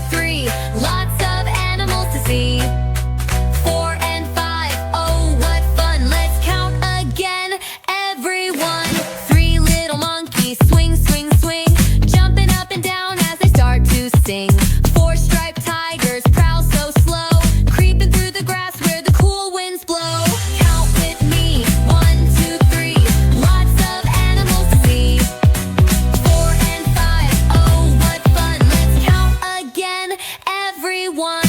3, lots of animals to see. 4 and 5, oh what fun, let's count again, everyone. 3 little monkeys swing, swing, swing, jumping up and down as they start to sing. 4 striped tigers prowl so slow, creeping through the grass where the cool winds blow. Count with me, 1, 2, 3, lots of animals to see. 4 and 5, oh what fun, let's count again, everyone.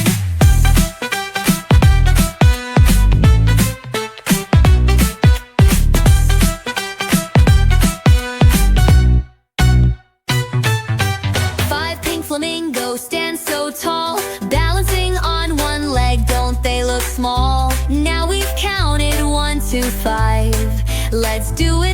5 pink flamingos stand so tall, balancing on one leg, don't they look small? Now we've counted 1 to 5, let's do it